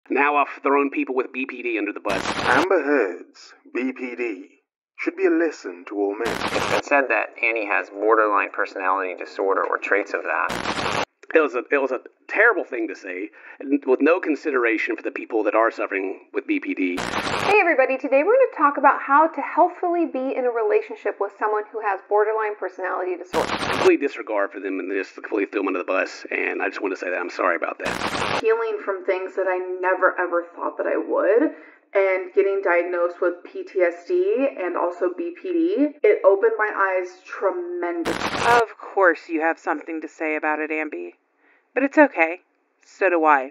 Now I've thrown people with BPD under the bus. Amber Heard's BPD should be a lesson to all men. It's been said that Annie has borderline personality disorder or traits of that. It was a terrible thing to say, with no consideration for the people that are suffering with BPD. Hey everybody, today we're going to talk about how to healthfully be in a relationship with someone who has borderline personality disorder. Complete disregard for them and just completely threw them under the bus, and I just want to say that I'm sorry about that. Healing from things that I never ever thought that I would, and getting diagnosed with PTSD and also BPD, it opened my eyes tremendously. Of course you have something to say about it, Amby. But it's okay. So do I.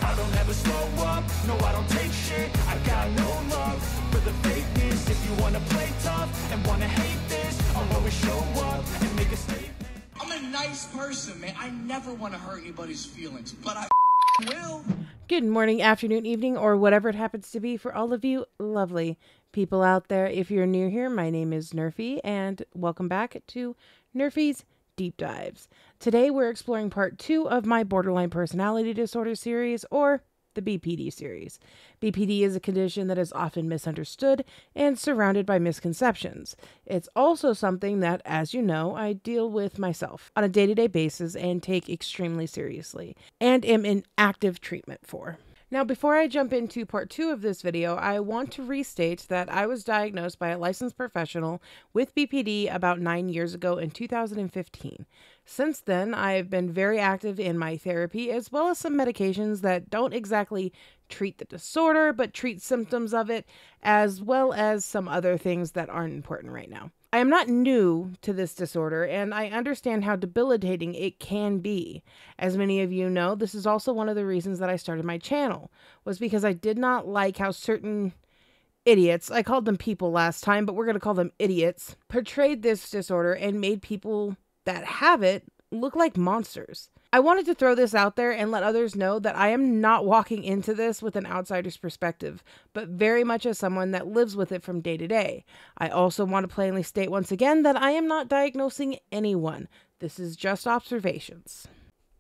I don't ever slow up, no I don't take shit. I got no love for the fakeness. If you wanna play tough and wanna hate this, I'll always show up and make a statement. I'm a nice person, man. I never want to hurt anybody's feelings, but I will. Good morning, afternoon, evening, or whatever it happens to be for all of you lovely people out there. If you're new here, my name is Nerfy, and welcome back to Nerfy's Deep Dives. Today we're exploring part 2 of my borderline personality disorder series, or the BPD series. BPD is a condition that is often misunderstood and surrounded by misconceptions. It's also something that, as you know, I deal with myself on a day-to-day basis and take extremely seriously, and am in active treatment for. Now, before I jump into part 2 of this video, I want to restate that I was diagnosed by a licensed professional with BPD about 9 years ago in 2015. Since then, I have been very active in my therapy, as well as some medications that don't exactly treat the disorder, but treat symptoms of it, as well as some other things that aren't important right now. I am not new to this disorder, and I understand how debilitating it can be. As many of you know, this is also one of the reasons that I started my channel, was because I did not like how certain idiots, I called them people last time, but we're going to call them idiots, portrayed this disorder and made people that have it look like monsters. I wanted to throw this out there and let others know that I am not walking into this with an outsider's perspective, but very much as someone that lives with it from day to day. I also want to plainly state once again that I am not diagnosing anyone. This is just observations.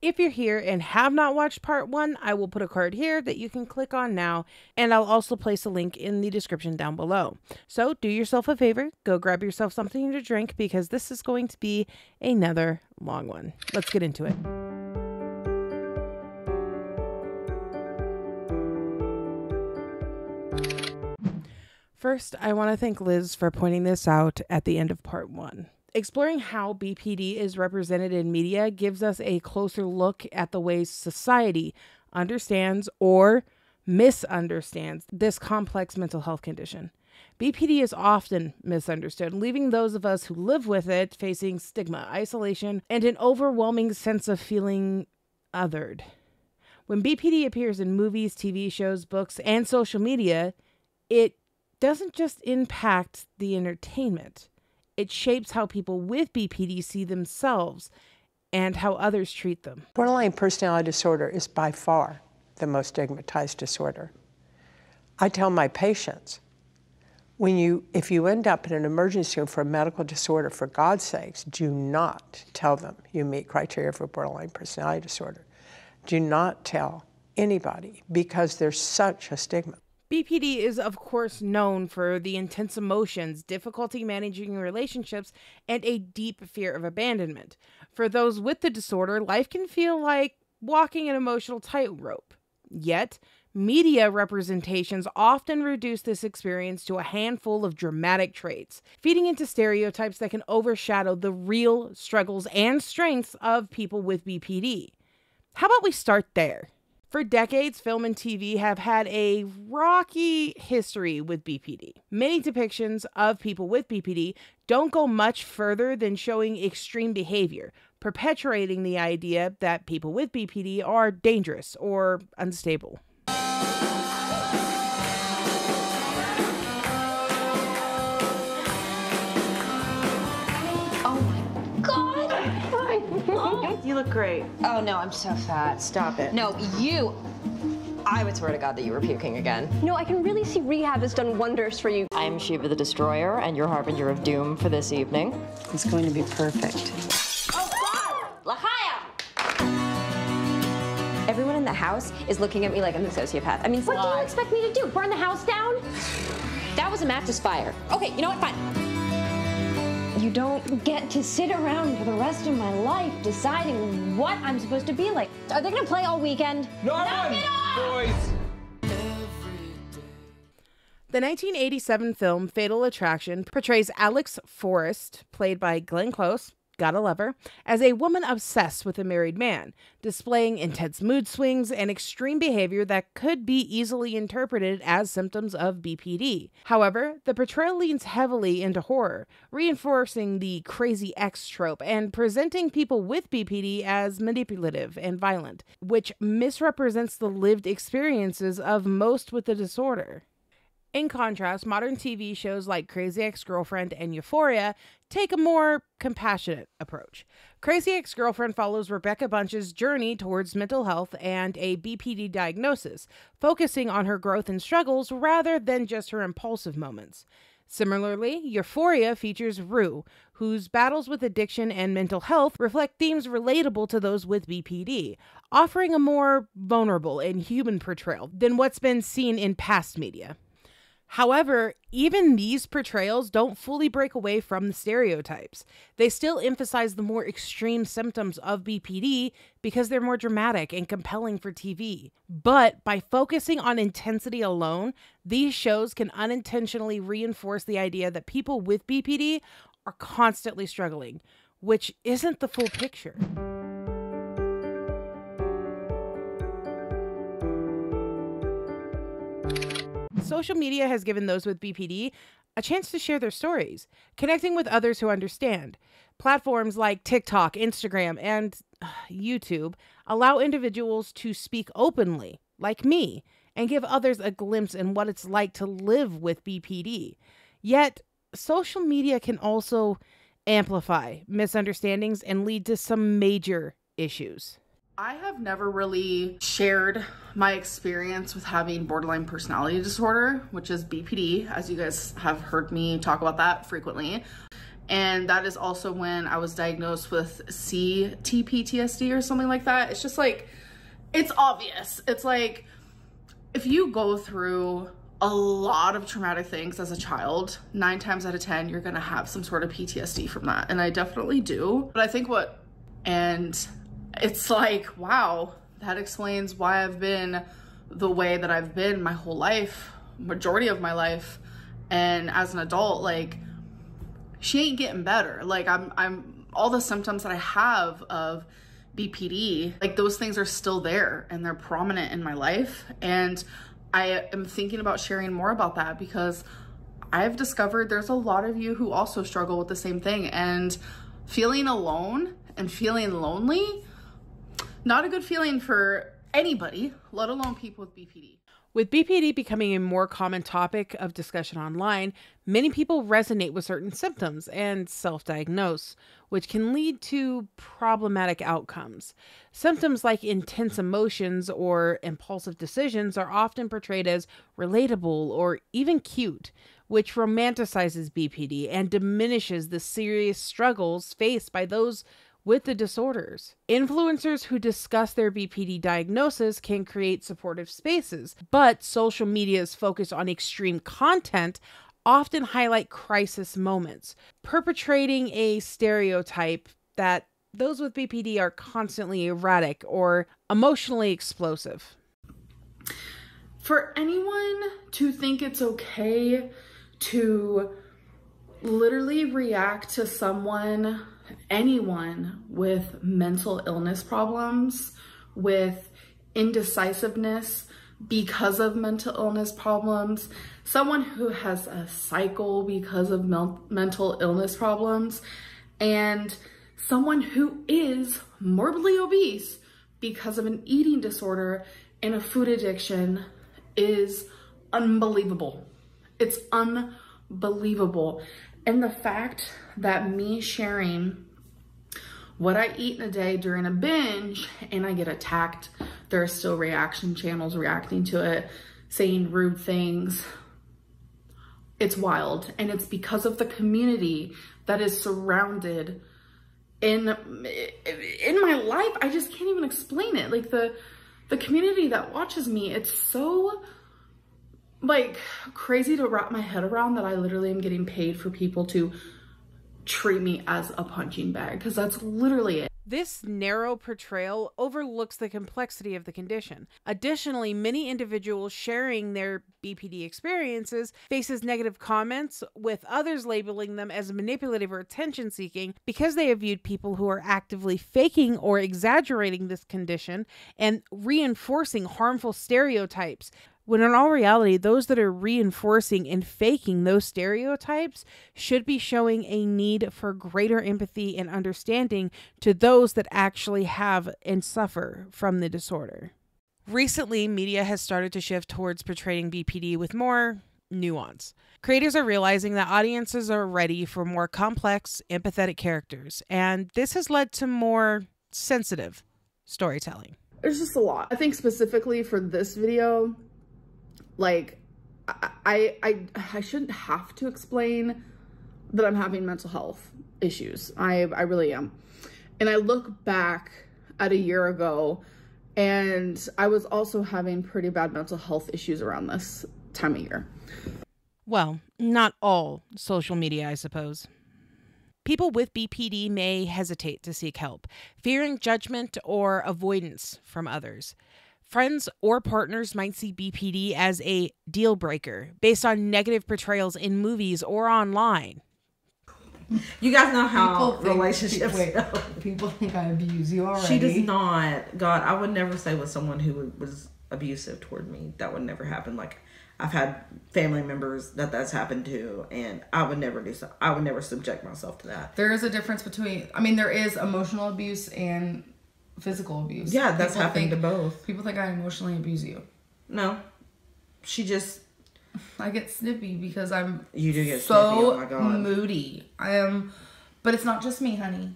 If you're here and have not watched part 1, I will put a card here that you can click on now, and I'll also place a link in the description down below. So do yourself a favor, go grab yourself something to drink, because this is going to be another long one. Let's get into it. First, I want to thank Liz for pointing this out at the end of part 1. Exploring how BPD is represented in media gives us a closer look at the ways society understands or misunderstands this complex mental health condition. BPD is often misunderstood, leaving those of us who live with it facing stigma, isolation, and an overwhelming sense of feeling othered. When BPD appears in movies, TV shows, books, and social media, it doesn't just impact the entertainment. It shapes how people with BPD see themselves and how others treat them. Borderline personality disorder is by far the most stigmatized disorder. I tell my patients, if you end up in an emergency room for a medical disorder, for God's sakes, do not tell them you meet criteria for borderline personality disorder. Do not tell anybody, because there's such a stigma. BPD is, of course, known for the intense emotions, difficulty managing relationships, and a deep fear of abandonment. For those with the disorder, life can feel like walking an emotional tightrope. Yet, media representations often reduce this experience to a handful of dramatic traits, feeding into stereotypes that can overshadow the real struggles and strengths of people with BPD. How about we start there? For decades, film and TV have had a rocky history with BPD. Many depictions of people with BPD don't go much further than showing extreme behavior, perpetuating the idea that people with BPD are dangerous or unstable. You look great. Oh, no, I'm so fat. Stop it. No, you. I would swear to God that you were puking again. No, I can really see rehab has done wonders for you. I am Shiva the Destroyer, and your harbinger of doom for this evening. It's going to be perfect. Oh, God! Lahaya! the house is looking at me like I'm a sociopath. I mean, what do you expect me to do? Burn the house down? That was a mattress fire. Okay, you know what? Fine. You don't get to sit around for the rest of my life deciding what I'm supposed to be like. Are they gonna play all weekend? Knock it off! Boys. The 1987 film Fatal Attraction portrays Alex Forrest, played by Glenn Close, gotta love her, as a woman obsessed with a married man, displaying intense mood swings and extreme behavior that could be easily interpreted as symptoms of BPD. However, the portrayal leans heavily into horror, reinforcing the crazy ex trope and presenting people with BPD as manipulative and violent, which misrepresents the lived experiences of most with the disorder. In contrast, modern TV shows like Crazy Ex-Girlfriend and Euphoria take a more compassionate approach. Crazy Ex-Girlfriend follows Rebecca Bunch's journey towards mental health and a BPD diagnosis, focusing on her growth and struggles rather than just her impulsive moments. Similarly, Euphoria features Rue, whose battles with addiction and mental health reflect themes relatable to those with BPD, offering a more vulnerable and human portrayal than what's been seen in past media. However, even these portrayals don't fully break away from the stereotypes. They still emphasize the more extreme symptoms of BPD because they're more dramatic and compelling for TV. But by focusing on intensity alone, these shows can unintentionally reinforce the idea that people with BPD are constantly struggling, which isn't the full picture. Social media has given those with BPD a chance to share their stories, connecting with others who understand. Platforms like TikTok, Instagram, and YouTube allow individuals to speak openly, like me, and give others a glimpse in what it's like to live with BPD. Yet, social media can also amplify misunderstandings and lead to some major issues. I have never really shared my experience with having borderline personality disorder, which is BPD, as you guys have heard me talk about that frequently. And that is also when I was diagnosed with CTPTSD or something like that. It's just like, it's obvious. It's like, if you go through a lot of traumatic things as a child, 9 times out of 10, you're gonna have some sort of PTSD from that. And I definitely do. But I think it's like, wow, that explains why I've been the way that I've been my whole life, majority of my life. And as an adult, like, she ain't getting better. Like, I'm all the symptoms that I have of BPD, like, those things are still there and they're prominent in my life. And I am thinking about sharing more about that because I've discovered there's a lot of you who also struggle with the same thing, and feeling alone and feeling lonely, not a good feeling for anybody, let alone people with BPD. With BPD becoming a more common topic of discussion online, many people resonate with certain symptoms and self-diagnose, which can lead to problematic outcomes. Symptoms like intense emotions or impulsive decisions are often portrayed as relatable or even cute, which romanticizes BPD and diminishes the serious struggles faced by those with the disorders. Influencers who discuss their BPD diagnosis can create supportive spaces, but social media's focus on extreme content often highlight crisis moments, perpetrating a stereotype that those with BPD are constantly erratic or emotionally explosive. For anyone to think it's okay to literally react to anyone with mental illness problems, with indecisiveness because of mental illness problems, someone who has a cycle because of mental illness problems, and someone who is morbidly obese because of an eating disorder and a food addiction is unbelievable. It's unbelievable. And the fact that me sharing what I eat in a day during a binge and I get attacked, there are still reaction channels reacting to it, saying rude things. It's wild. And it's because of the community that is surrounded in my life. I just can't even explain it. Like the the community that watches me, it's so like crazy to wrap my head around that I literally am getting paid for people to treat me as a punching bag, because that's literally it. This narrow portrayal overlooks the complexity of the condition. Additionally, many individuals sharing their BPD experiences faces negative comments, with others labeling them as manipulative or attention-seeking because they have viewed people who are actively faking or exaggerating this condition and reinforcing harmful stereotypes, when in all reality, those that are reinforcing and faking those stereotypes should be showing a need for greater empathy and understanding to those that actually have and suffer from the disorder. Recently, media has started to shift towards portraying BPD with more nuance. Creators are realizing that audiences are ready for more complex, empathetic characters, and this has led to more sensitive storytelling. There's just a lot. I think specifically for this video, like, I shouldn't have to explain that I'm having mental health issues. I really am. And I look back at a year ago, and I was also having pretty bad mental health issues around this time of year. Well, not all social media, I suppose. People with BPD may hesitate to seek help, fearing judgment or avoidance from others. Friends or partners might see BPD as a deal breaker based on negative portrayals in movies or online. You guys know how relationships go. People think I abuse you already. She does not. God, I would never say with someone who was abusive toward me. That would never happen. Like, I've had family members that's happened to, and I would never do so. I would never subject myself to that. There is a difference between, I mean, there is emotional abuse and physical abuse. Yeah, that's happened to both. People think I emotionally abuse you. No. She just... I get snippy because I'm you do get so snippy. Oh my God. moody. I am, but it's not just me, honey.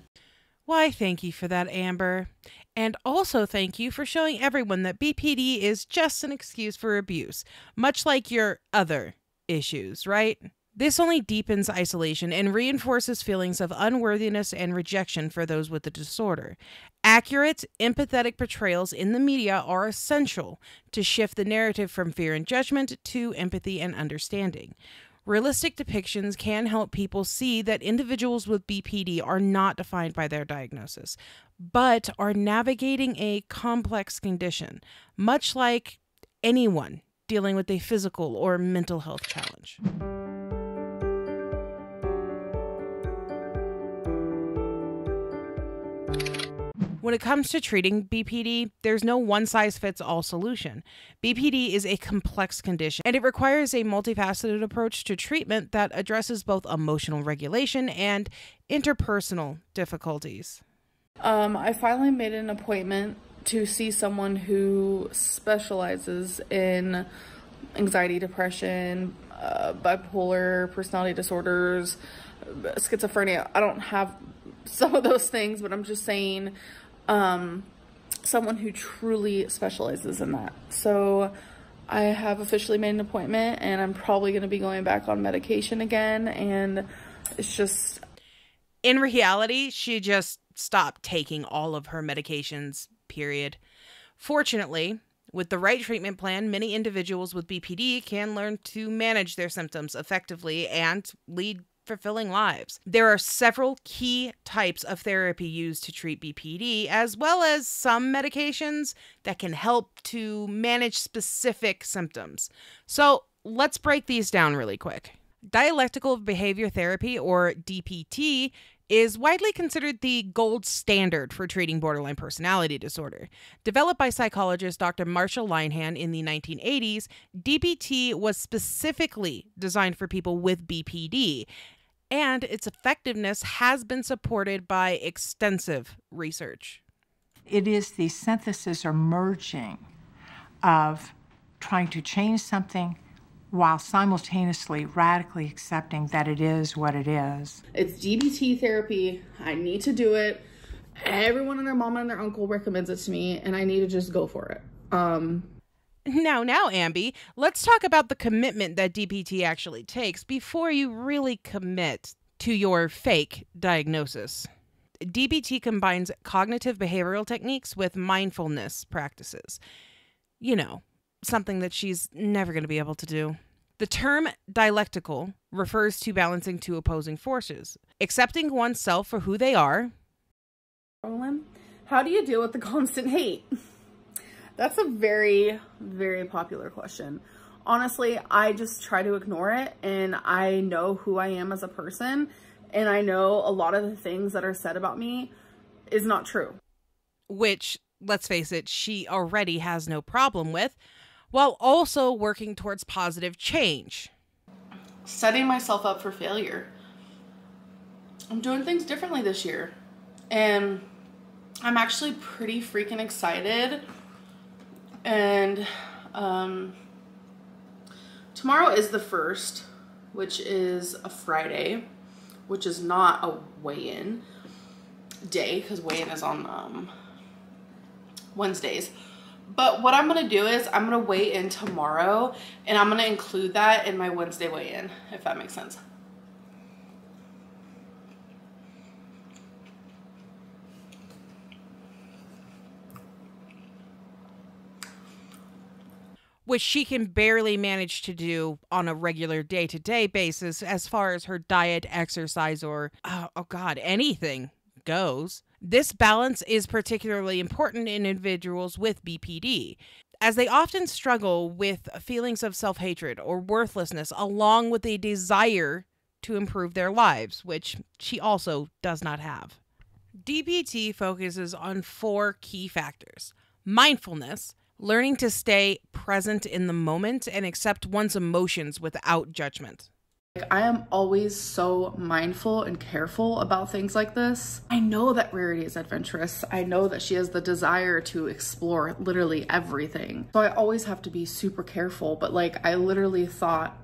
Why, thank you for that, Amber. And also thank you for showing everyone that BPD is just an excuse for abuse, much like your other issues, right? This only deepens isolation and reinforces feelings of unworthiness and rejection for those with the disorder. Accurate, empathetic portrayals in the media are essential to shift the narrative from fear and judgment to empathy and understanding. Realistic depictions can help people see that individuals with BPD are not defined by their diagnosis, but are navigating a complex condition, much like anyone dealing with a physical or mental health challenge. When it comes to treating BPD, there's no one-size-fits-all solution. BPD is a complex condition, and it requires a multifaceted approach to treatment that addresses both emotional regulation and interpersonal difficulties. I finally made an appointment to see someone who specializes in anxiety, depression, bipolar personality disorders, schizophrenia. I don't have some of those things, but I'm just saying someone who truly specializes in that. So I have officially made an appointment, and I'm probably going to be going back on medication again, and it's just... In reality, she just stopped taking all of her medications, period. Fortunately, with the right treatment plan, many individuals with BPD can learn to manage their symptoms effectively and lead fulfilling lives. There are several key types of therapy used to treat BPD, as well as some medications that can help to manage specific symptoms. So let's break these down really quick. Dialectical behavior therapy, or DBT, is widely considered the gold standard for treating borderline personality disorder. Developed by psychologist Dr. Marshall Linehan in the 1980s, DBT was specifically designed for people with BPD, and its effectiveness has been supported by extensive research. It is the synthesis or merging of trying to change something while simultaneously radically accepting that it is what it is. It's DBT therapy. I need to do it. Everyone and their mama and their uncle recommends it to me, and I need to just go for it. Now, Amby, let's talk about the commitment that DBT actually takes before you really commit to your fake diagnosis. DBT combines cognitive behavioral techniques with mindfulness practices. You know, something that she's never going to be able to do. The term dialectical refers to balancing two opposing forces, accepting oneself for who they are. How do you deal with the constant hate? That's a very, very popular question. Honestly, I just try to ignore it, and I know who I am as a person, and I know a lot of the things that are said about me is not true. Which, let's face it, she already has no problem with, while also working towards positive change. Setting myself up for failure. I'm doing things differently this year, and I'm actually pretty freaking excited. And tomorrow is the 1st, which is a Friday, which is not a weigh-in day because weigh-in is on Wednesdays. But what I'm going to do is I'm going to weigh in tomorrow, and I'm going to include that in my Wednesday weigh-in, if that makes sense. Which she can barely manage to do on a regular day-to-day basis as far as her diet, exercise, or, oh God, anything goes. This balance is particularly important in individuals with BPD, as they often struggle with feelings of self-hatred or worthlessness, along with a desire to improve their lives, which she also does not have. DBT focuses on 4 key factors: mindfulness, learning to stay present in the moment and accept one's emotions without judgment. I am always so mindful and careful about things like this. I know that Rarity is adventurous. I know that she has the desire to explore literally everything. So I always have to be super careful, but like I literally thought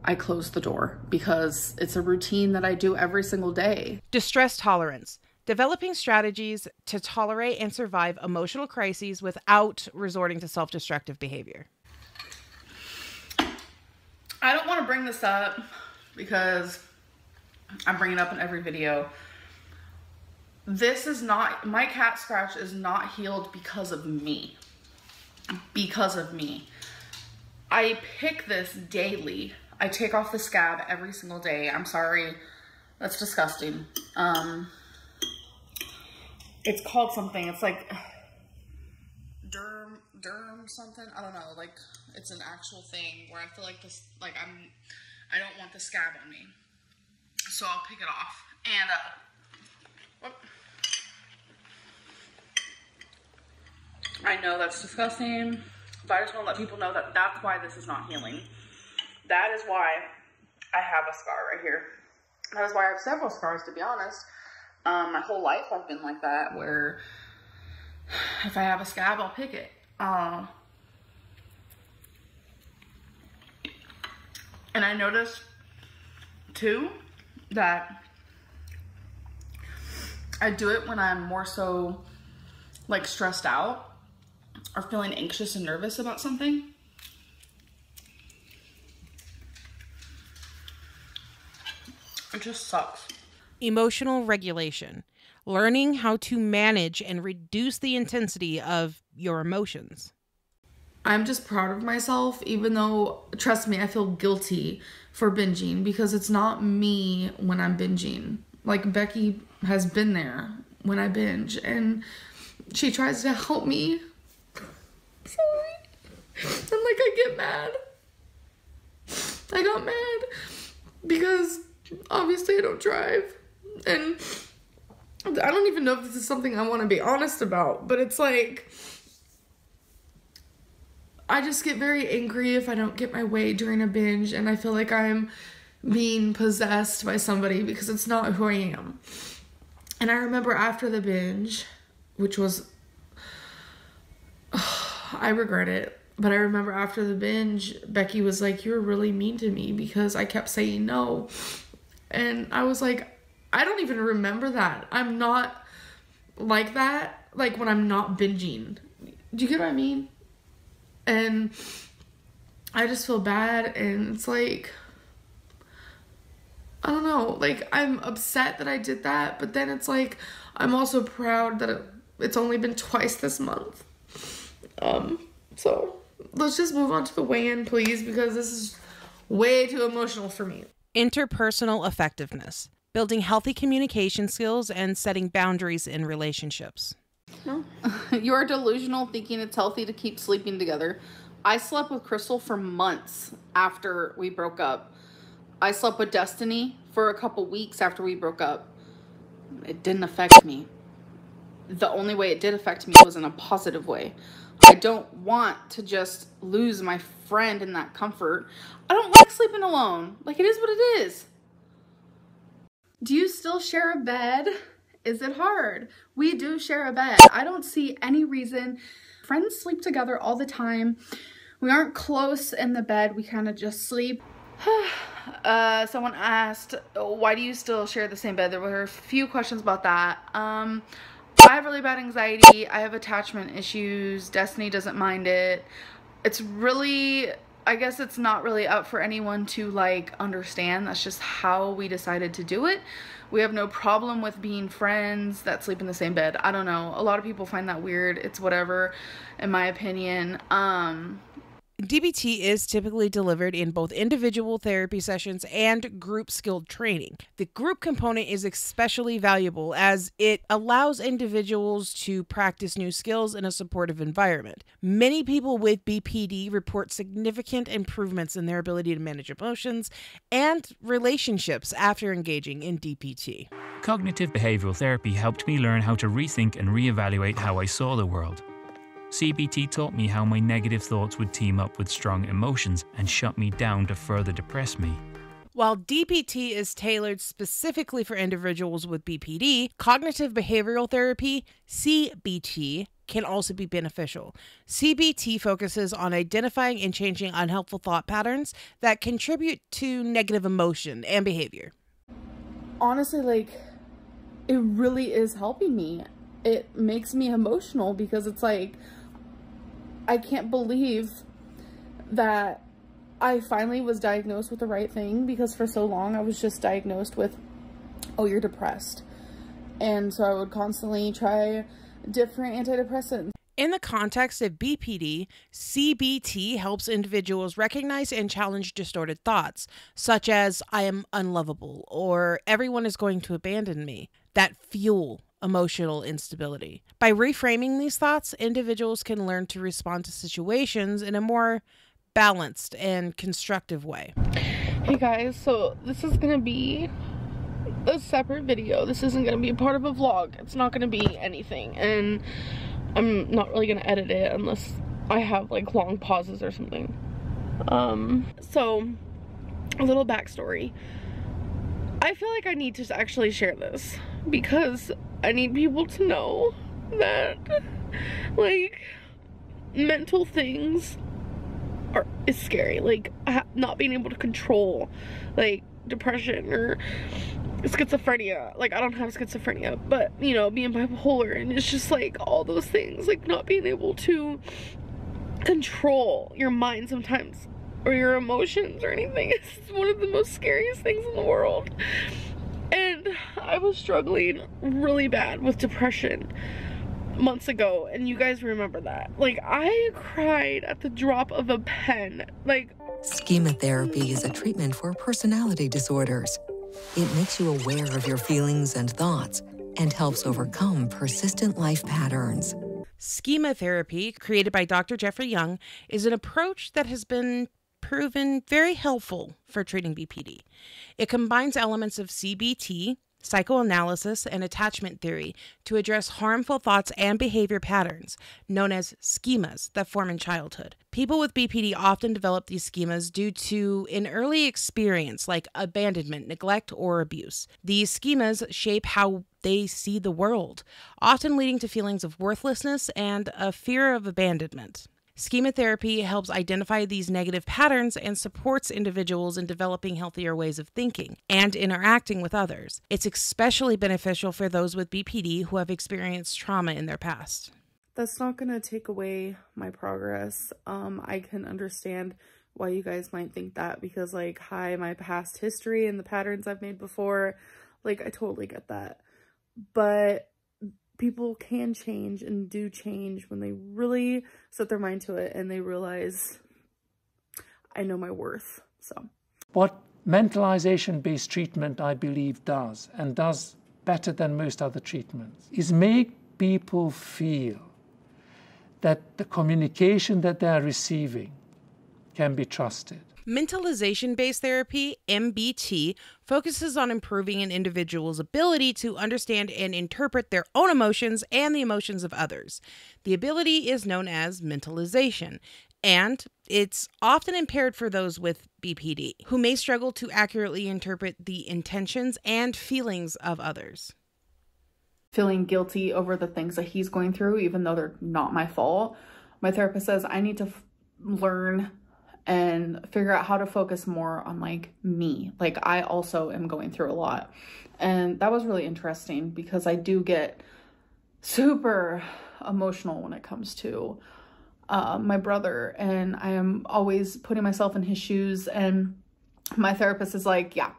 I closed the door because it's a routine that I do every single day. Distress tolerance. Developing strategies to tolerate and survive emotional crises without resorting to self-destructive behavior. I don't want to bring this up because I bring it up in every video. This is not, my cat scratch is not healed because of me. Because of me. I pick this daily. I take off the scab every single day. I'm sorry. That's disgusting. It's called something. It's like derm something. I don't know. Like it's an actual thing where I feel like this. Like I don't want the scab on me, so I'll pick it off. And I know that's disgusting, but I just want to let people know that that's why this is not healing. That is why I have a scar right here. That is why I have several scars, to be honest. My whole life I've been like that, where if I have a scab, I'll pick it. And I noticed too that I do it when I'm more so like stressed out or feeling anxious and nervous about something. It just sucks. Emotional regulation. Learning how to manage and reduce the intensity of your emotions. I'm just proud of myself, even though, trust me, I feel guilty for binging because it's not me when I'm binging. Like, Becky has been there when I binge, and she tries to help me. Sorry. And, like, I get mad. I got mad because obviously I don't drive. And I don't even know if this is something I want to be honest about, but it's like, I just get very angry if I don't get my way during a binge, and I feel like I'm being possessed by somebody because it's not who I am. And I remember after the binge, which was, I regret it, but I remember after the binge, Becky was like, "You were really mean to me because I kept saying no." And I was like, I don't even remember that. I'm not like that, like when I'm not binging. Do you get what I mean? And I just feel bad, and it's like, I don't know, like, I'm upset that I did that, but then it's like, I'm also proud that it's only been twice this month. So let's just move on to the weigh-in, please, because this is way too emotional for me. Interpersonal effectiveness, building healthy communication skills and setting boundaries in relationships. No. You are delusional thinking it's healthy to keep sleeping together. I slept with Crystal for months after we broke up. I slept with Destiny for a couple weeks after we broke up. It didn't affect me. The only way it did affect me was in a positive way. I don't want to just lose my friend in that comfort. I don't like sleeping alone. Like, it is what it is. Do you still share a bed? Is it hard? We do share a bed. I don't see any reason. Friends sleep together all the time. We aren't close in the bed. We kind of just sleep. Someone asked, why do you still share the same bed? There were a few questions about that. I have really bad anxiety. I have attachment issues. Destiny doesn't mind it. It's really, I guess it's not really up for anyone to like understand. That's just how we decided to do it. We have no problem with being friends that sleep in the same bed. I don't know. A lot of people find that weird. It's whatever, in my opinion. DBT is typically delivered in both individual therapy sessions and group skilled training. The group component is especially valuable as it allows individuals to practice new skills in a supportive environment. Many people with BPD report significant improvements in their ability to manage emotions and relationships after engaging in DBT. Cognitive behavioral therapy helped me learn how to rethink and reevaluate how I saw the world. CBT taught me how my negative thoughts would team up with strong emotions and shut me down to further depress me. While DBT is tailored specifically for individuals with BPD, cognitive behavioral therapy, CBT, can also be beneficial. CBT focuses on identifying and changing unhelpful thought patterns that contribute to negative emotion and behavior. Honestly, like, it really is helping me. It makes me emotional because it's like, I can't believe that I finally was diagnosed with the right thing, because for so long I was just diagnosed with, oh, you're depressed. And so I would constantly try different antidepressants. In the context of BPD, CBT helps individuals recognize and challenge distorted thoughts, such as, I am unlovable, or everyone is going to abandon me, that fuel emotional instability. By reframing these thoughts, individuals can learn to respond to situations in a more balanced and constructive way. Hey guys, so this is gonna be a separate video. This isn't gonna be a part of a vlog. It's not gonna be anything, and I'm not really gonna edit it unless I have like long pauses or something. So a little backstory. I feel like I need to actually share this because I need people to know that, like, mental things is scary. Like, not being able to control, like, depression or schizophrenia. Like, I don't have schizophrenia, but, you know, being bipolar, and it's just, like, all those things. Like, not being able to control your mind sometimes, or your emotions or anything. It's one of the most scariest things in the world. And I was struggling really bad with depression months ago, and you guys remember that. Like, I cried at the drop of a pen. Like, Schema therapy is a treatment for personality disorders. It makes you aware of your feelings and thoughts and helps overcome persistent life patterns. Schema therapy, created by Dr. Jeffrey Young, is an approach that has been proven very helpful for treating BPD. It combines elements of CBT, psychoanalysis, and attachment theory to address harmful thoughts and behavior patterns, known as schemas, that form in childhood. People with BPD often develop these schemas due to an early experience like abandonment, neglect, or abuse. These schemas shape how they see the world, often leading to feelings of worthlessness and a fear of abandonment. Schema therapy helps identify these negative patterns and supports individuals in developing healthier ways of thinking and interacting with others. It's especially beneficial for those with BPD who have experienced trauma in their past. That's not going to take away my progress. I can understand why you guys might think that, because like, hi, my past history and the patterns I've made before, like, I totally get that. But people can change and do change when they really set their mind to it and they realize, I know my worth. So what mentalization-based treatment, I believe, does, and does better than most other treatments, is make people feel that the communication that they are receiving can be trusted. Mentalization-based therapy, MBT, focuses on improving an individual's ability to understand and interpret their own emotions and the emotions of others. The ability is known as mentalization, and it's often impaired for those with BPD, who may struggle to accurately interpret the intentions and feelings of others. Feeling guilty over the things that he's going through, even though they're not my fault. My therapist says I need to learn and figure out how to focus more on like me. Like, I also am going through a lot. And that was really interesting because I do get super emotional when it comes to my brother, and I am always putting myself in his shoes, and my therapist is like, yeah,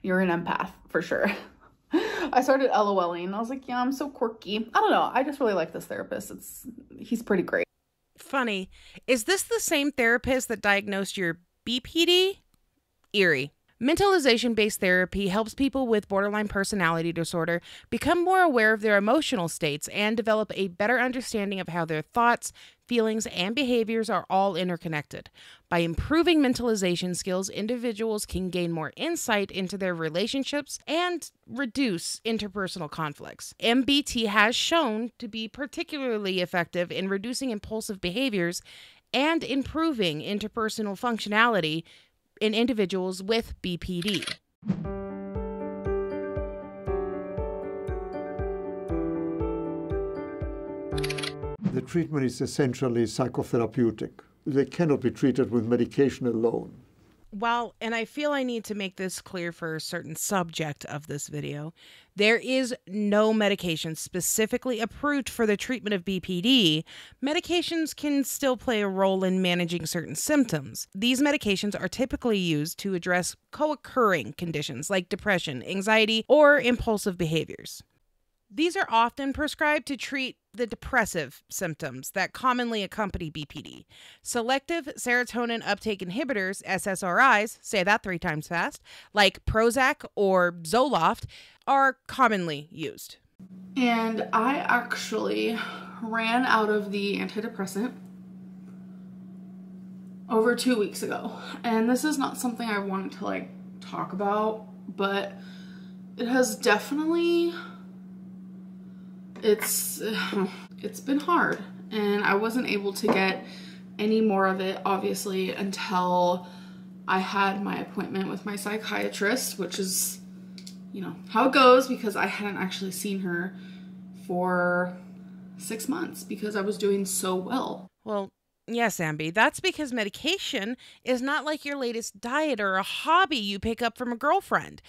you're an empath for sure. I started LOLing. I was like, yeah, I'm so quirky. I don't know. I just really like this therapist. He's pretty great. Funny. Is this the same therapist that diagnosed your BPD? Eerie. Mentalization-based therapy helps people with borderline personality disorder become more aware of their emotional states and develop a better understanding of how their thoughts, feelings, and behaviors are all interconnected. By improving mentalization skills, individuals can gain more insight into their relationships and reduce interpersonal conflicts. MBT has shown to be particularly effective in reducing impulsive behaviors and improving interpersonal functionality in individuals with BPD. The treatment is essentially psychotherapeutic. They cannot be treated with medication alone. Well, and I feel I need to make this clear for a certain subject of this video, there is no medication specifically approved for the treatment of BPD. Medications can still play a role in managing certain symptoms. These medications are typically used to address co-occurring conditions like depression, anxiety, or impulsive behaviors. These are often prescribed to treat the depressive symptoms that commonly accompany BPD. Selective serotonin uptake inhibitors, SSRIs, say that 3 times fast, like Prozac or Zoloft, are commonly used. And I actually ran out of the antidepressant over 2 weeks ago. And this is not something I wanted to like talk about, but it has definitely... It's been hard, and I wasn't able to get any more of it, obviously, until I had my appointment with my psychiatrist, which is, you know, how it goes, because I hadn't actually seen her for 6 months because I was doing so well. Well, yes, Amby, that's because medication is not like your latest diet or a hobby you pick up from a girlfriend.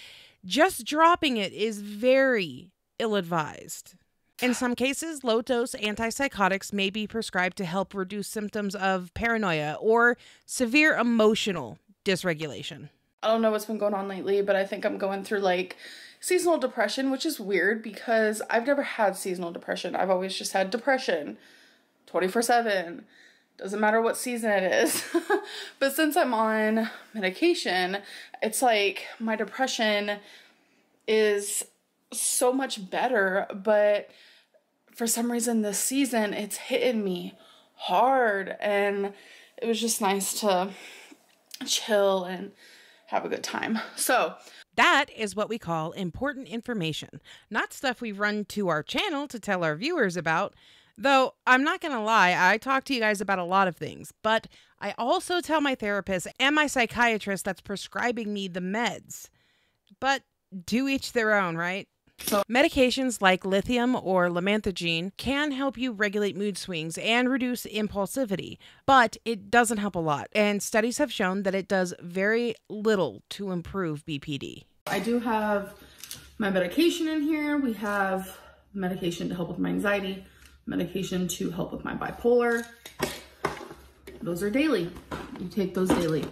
Just dropping it is very ill-advised. In some cases, low-dose antipsychotics may be prescribed to help reduce symptoms of paranoia or severe emotional dysregulation. I don't know what's been going on lately, but I think I'm going through like seasonal depression, which is weird because I've never had seasonal depression. I've always just had depression 24/7. Doesn't matter what season it is. But since I'm on medication, it's like my depression is so much better, but for some reason this season it's hitting me hard, and it was just nice to chill and have a good time. So that is what we call important information, not stuff we run to our channel to tell our viewers about. Though I'm not gonna lie, I talk to you guys about a lot of things, but I also tell my therapist and my psychiatrist that's prescribing me the meds. But do each their own, right? So medications like lithium or lamanthogene can help you regulate mood swings and reduce impulsivity, but it doesn't help a lot, and studies have shown that it does very little to improve BPD. I do have my medication in here. We have medication to help with my anxiety, medication to help with my bipolar. Those are daily. You take those daily.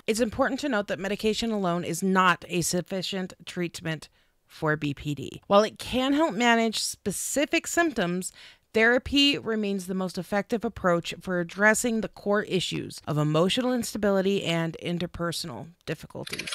It's important to note that medication alone is not a sufficient treatment for BPD. While it can help manage specific symptoms, therapy remains the most effective approach for addressing the core issues of emotional instability and interpersonal difficulties.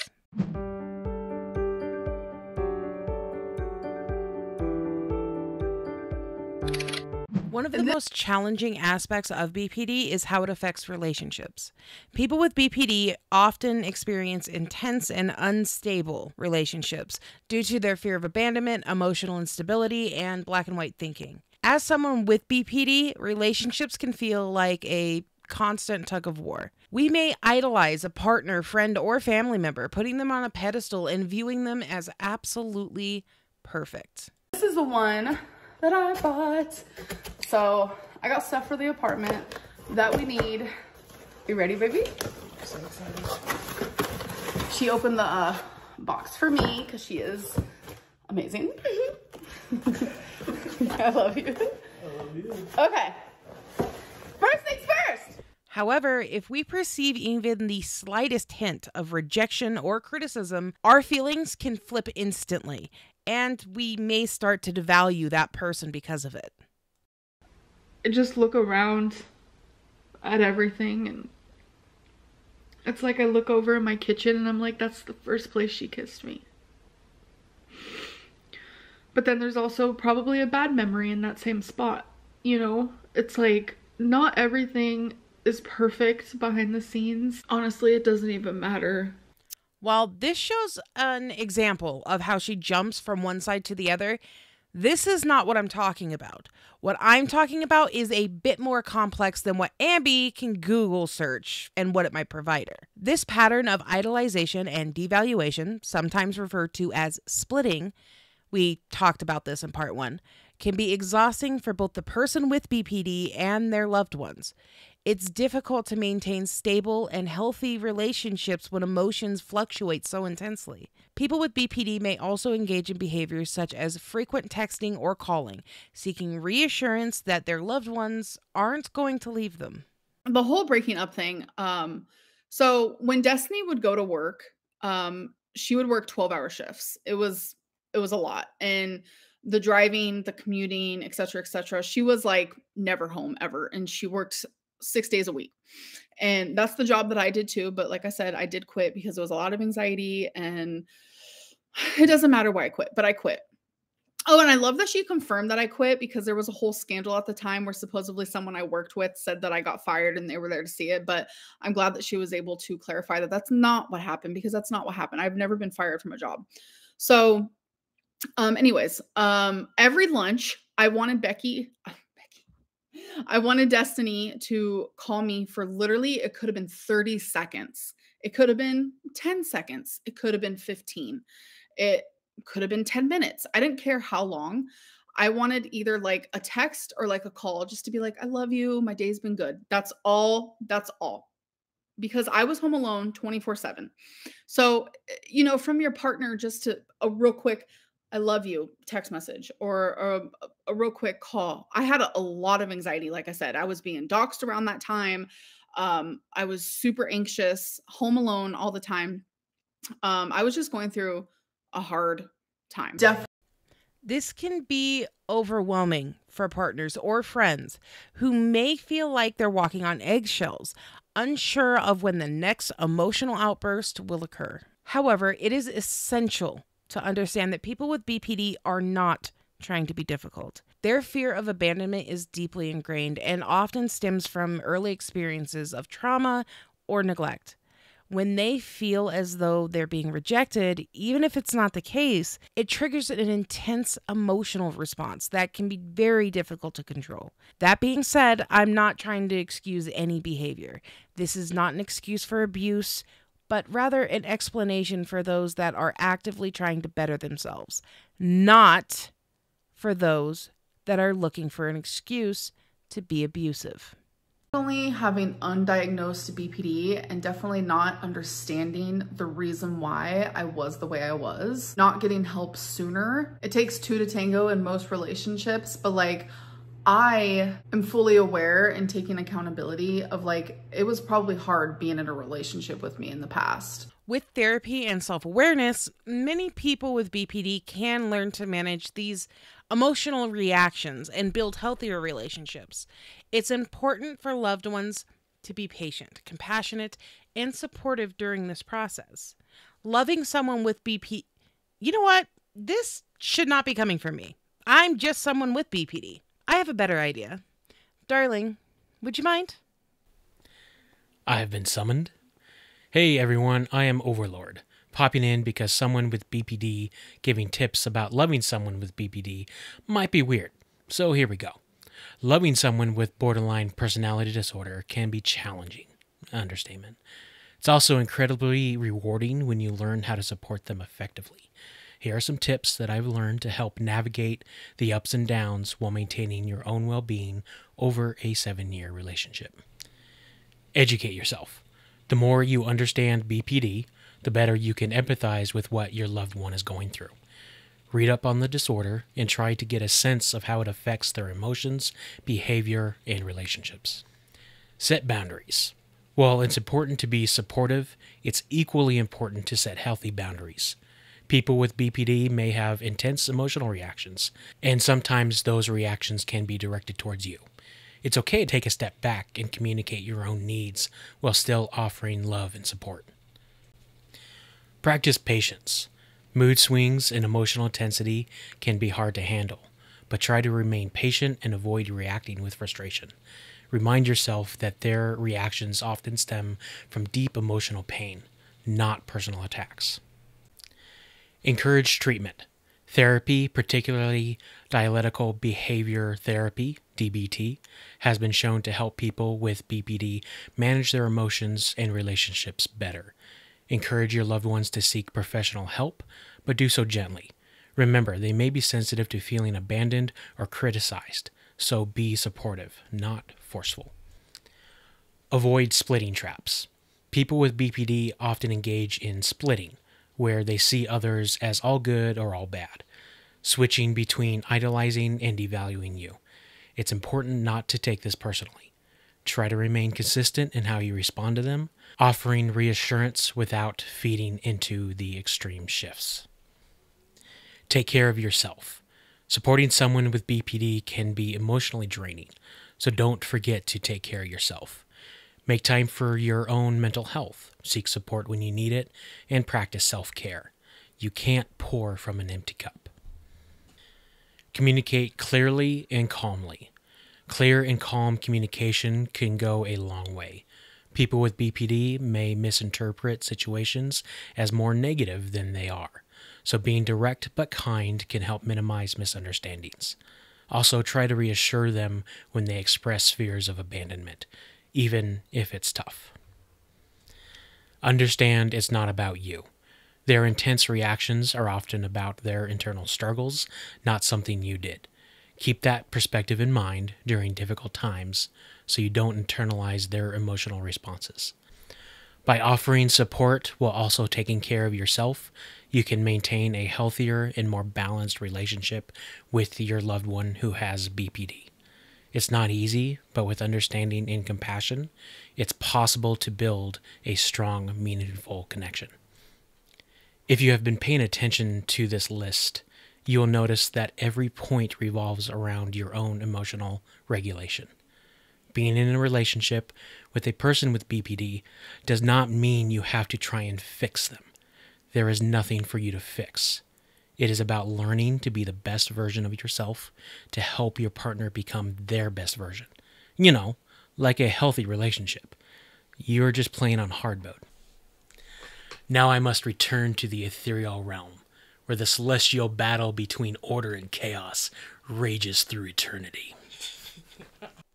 One of the most challenging aspects of BPD is how it affects relationships. People with BPD often experience intense and unstable relationships due to their fear of abandonment, emotional instability, and black and white thinking. As someone with BPD, relationships can feel like a constant tug of war. We may idolize a partner, friend, or family member, putting them on a pedestal and viewing them as absolutely perfect. This is the one that I bought. So I got stuff for the apartment that we need. You ready, baby? I'm so excited. She opened the box for me because she is amazing. I love you. I love you. Okay. First things first. However, if we perceive even the slightest hint of rejection or criticism, our feelings can flip instantly, and we may start to devalue that person because of it. I just look around at everything, and it's like I look over in my kitchen and I'm like, that's the first place she kissed me. But then there's also probably a bad memory in that same spot. You know, it's like not everything is perfect behind the scenes. Honestly, it doesn't even matter. While this shows an example of how she jumps from one side to the other, this is not what I'm talking about. What I'm talking about is a bit more complex than what Amby can Google search and what it might provide her. This pattern of idolization and devaluation, sometimes referred to as splitting, we talked about this in part 1, can be exhausting for both the person with BPD and their loved ones. It's difficult to maintain stable and healthy relationships when emotions fluctuate so intensely. People with BPD may also engage in behaviors such as frequent texting or calling, seeking reassurance that their loved ones aren't going to leave them. The whole breaking up thing. So when Destiny would go to work, she would work 12-hour shifts. It was a lot. And the driving, the commuting, et cetera, she was like never home ever. And she worked 6 days a week. And that's the job that I did too. But like I said, I did quit because it was a lot of anxiety, and it doesn't matter why I quit, but I quit. Oh, and I love that she confirmed that I quit, because there was a whole scandal at the time where supposedly someone I worked with said that I got fired and they were there to see it. But I'm glad that she was able to clarify that that's not what happened, because that's not what happened. I've never been fired from a job. So anyways, every lunch I wanted I wanted Destiny to call me for literally, it could have been 30 seconds. It could have been 10 seconds. It could have been 15. It could have been 10 minutes. I didn't care how long. I wanted either like a text or like a call, just to be like, I love you. My day's been good. That's all. Because I was home alone 24/7. So, you know, from your partner, just to a real quick, I love you text message, or a real quick call. I had a lot of anxiety. Like I said, I was being doxxed around that time. I was super anxious, home alone all the time. I was just going through a hard time. This can be overwhelming for partners or friends who may feel like they're walking on eggshells, unsure of when the next emotional outburst will occur. However, it is essential to understand that people with BPD are not trying to be difficult. Their fear of abandonment is deeply ingrained and often stems from early experiences of trauma or neglect. When they feel as though they're being rejected, even if it's not the case, it triggers an intense emotional response that can be very difficult to control. That being said, I'm not trying to excuse any behavior. This is not an excuse for abuse, but rather an explanation for those that are actively trying to better themselves, not for those that are looking for an excuse to be abusive. Definitely having undiagnosed BPD and definitely not understanding the reason why I was the way I was, not getting help sooner. It takes two to tango in most relationships, but like I am fully aware and taking accountability of like, it was probably hard being in a relationship with me in the past. With therapy and self-awareness, many people with BPD can learn to manage these emotional reactions and build healthier relationships. It's important for loved ones to be patient, compassionate, and supportive during this process. Loving someone with BPD, you know what? This should not be coming from me. I'm just someone with BPD. I have a better idea. Darling, would you mind? I have been summoned. Hey everyone, I am Overlord, popping in because someone with BPD giving tips about loving someone with BPD might be weird. So here we go. Loving someone with borderline personality disorder can be challenging. Understatement. It's also incredibly rewarding when you learn how to support them effectively. Here are some tips that I've learned to help navigate the ups and downs while maintaining your own well-being over a 7-year relationship. Educate yourself. The more you understand BPD, the better you can empathize with what your loved one is going through. Read up on the disorder and try to get a sense of how it affects their emotions, behavior, and relationships. Set boundaries. While it's important to be supportive, it's equally important to set healthy boundaries. People with BPD may have intense emotional reactions, and sometimes those reactions can be directed towards you. It's okay to take a step back and communicate your own needs while still offering love and support. Practice patience. Mood swings and emotional intensity can be hard to handle, but try to remain patient and avoid reacting with frustration. Remind yourself that their reactions often stem from deep emotional pain, not personal attacks. Encourage treatment. Therapy, particularly dialectical behavior therapy, DBT, has been shown to help people with BPD manage their emotions and relationships better. Encourage your loved ones to seek professional help, but do so gently. Remember, they may be sensitive to feeling abandoned or criticized, so be supportive, not forceful. Avoid splitting traps. People with BPD often engage in splitting, where they see others as all good or all bad, switching between idolizing and devaluing you. It's important not to take this personally. Try to remain consistent in how you respond to them, offering reassurance without feeding into the extreme shifts. Take care of yourself. Supporting someone with BPD can be emotionally draining, so don't forget to take care of yourself. Make time for your own mental health, seek support when you need it, and practice self-care. You can't pour from an empty cup. Communicate clearly and calmly. Clear and calm communication can go a long way. People with BPD may misinterpret situations as more negative than they are, so being direct but kind can help minimize misunderstandings. Also, try to reassure them when they express fears of abandonment, even if it's tough. Understand it's not about you. Their intense reactions are often about their internal struggles, not something you did. Keep that perspective in mind during difficult times so you don't internalize their emotional responses. By offering support while also taking care of yourself, you can maintain a healthier and more balanced relationship with your loved one who has BPD. It's not easy, but with understanding and compassion, it's possible to build a strong, meaningful connection. If you have been paying attention to this list, you'll notice that every point revolves around your own emotional regulation. Being in a relationship with a person with BPD does not mean you have to try and fix them. There is nothing for you to fix. It is about learning to be the best version of yourself to help your partner become their best version. You know, like a healthy relationship. You're just playing on hard mode. Now I must return to the ethereal realm, where the celestial battle between order and chaos rages through eternity.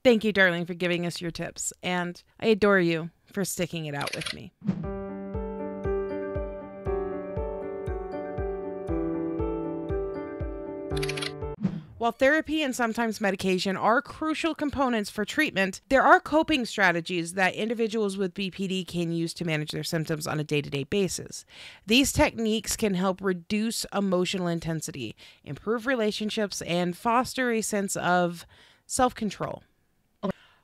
Thank you, darling, for giving us your tips, and I adore you for sticking it out with me. While therapy and sometimes medication are crucial components for treatment, there are coping strategies that individuals with BPD can use to manage their symptoms on a day-to-day basis. These techniques can help reduce emotional intensity, improve relationships, and foster a sense of Self-control.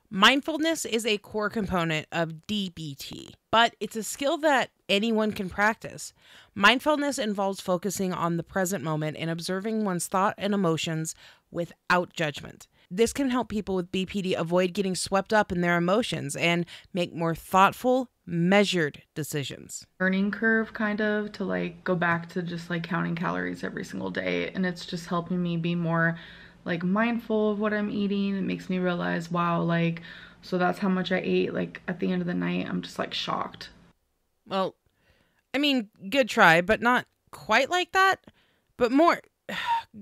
Mindfulness is a core component of DBT, but it's a skill that anyone can practice. Mindfulness involves focusing on the present moment and observing one's thought and emotions without judgment. This can help people with BPD avoid getting swept up in their emotions and make more thoughtful, measured decisions. Learning curve, kind of, to like go back to just like counting calories every single day, and it's just helping me be more like mindful of what I'm eating. It makes me realize, wow, like, so that's how much I ate. Like at the end of the night, I'm just like shocked. Well, I mean, good try, but not quite like that. But more,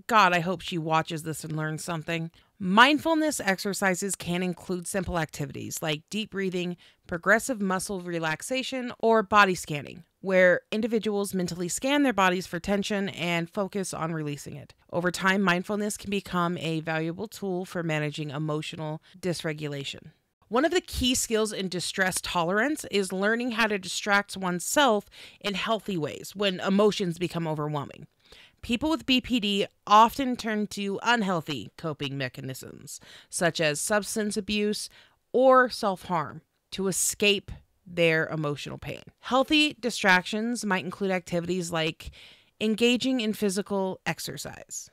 God, I hope she watches this and learns something. Mindfulness exercises can include simple activities like deep breathing, progressive muscle relaxation, or body scanning, where individuals mentally scan their bodies for tension and focus on releasing it. Over time, mindfulness can become a valuable tool for managing emotional dysregulation. One of the key skills in distress tolerance is learning how to distract oneself in healthy ways when emotions become overwhelming. People with BPD often turn to unhealthy coping mechanisms, such as substance abuse or self-harm, to escape their emotional pain. Healthy distractions might include activities like engaging in physical exercise.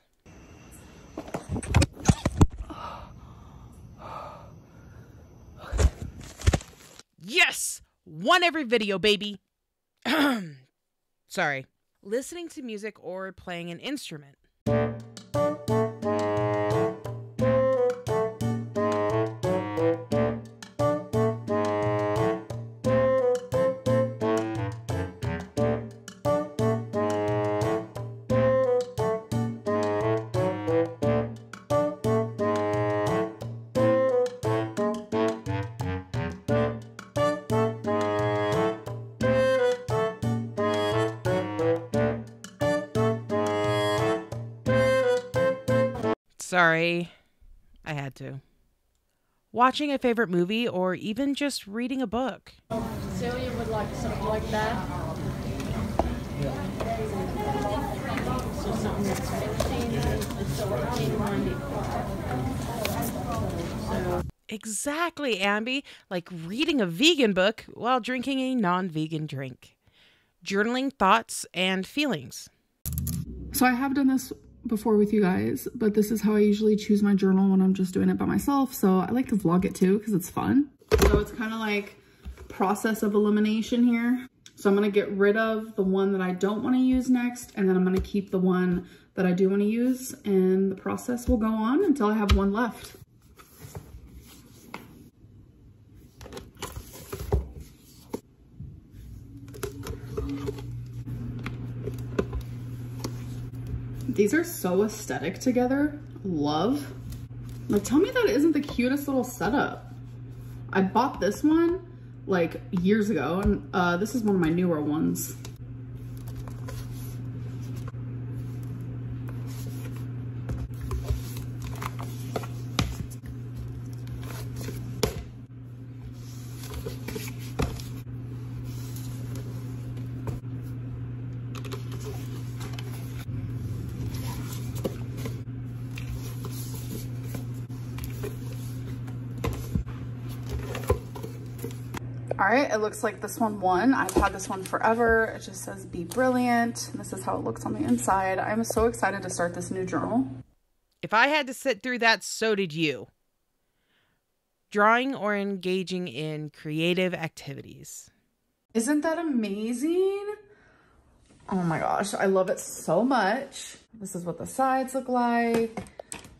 Yes! One every video, baby! Sorry. Listening to music or playing an instrument. Sorry, I had to. Watching a favorite movie or even just reading a book. Celia would like something like that. So something that's 15, Exactly, Amby. Like reading a vegan book while drinking a non-vegan drink. Journaling thoughts and feelings. So I have done this before with you guys, but this is how I usually choose my journal when I'm just doing it by myself. So I like to vlog it too because it's fun. So it's kind of like process of elimination here. So I'm going to get rid of the one that I don't want to use next, and then I'm going to keep the one that I do want to use, and the process will go on until I have one left. These are so aesthetic together. Love. Like, tell me that isn't the cutest little setup. I bought this one like years ago, and this is one of my newer ones. All right, it looks like this one won. I've had this one forever. It just says be brilliant. This is how it looks on the inside. I'm so excited to start this new journal. If I had to sit through that, so did you. Drawing or engaging in creative activities. Isn't that amazing? Oh my gosh, I love it so much. This is what the sides look like,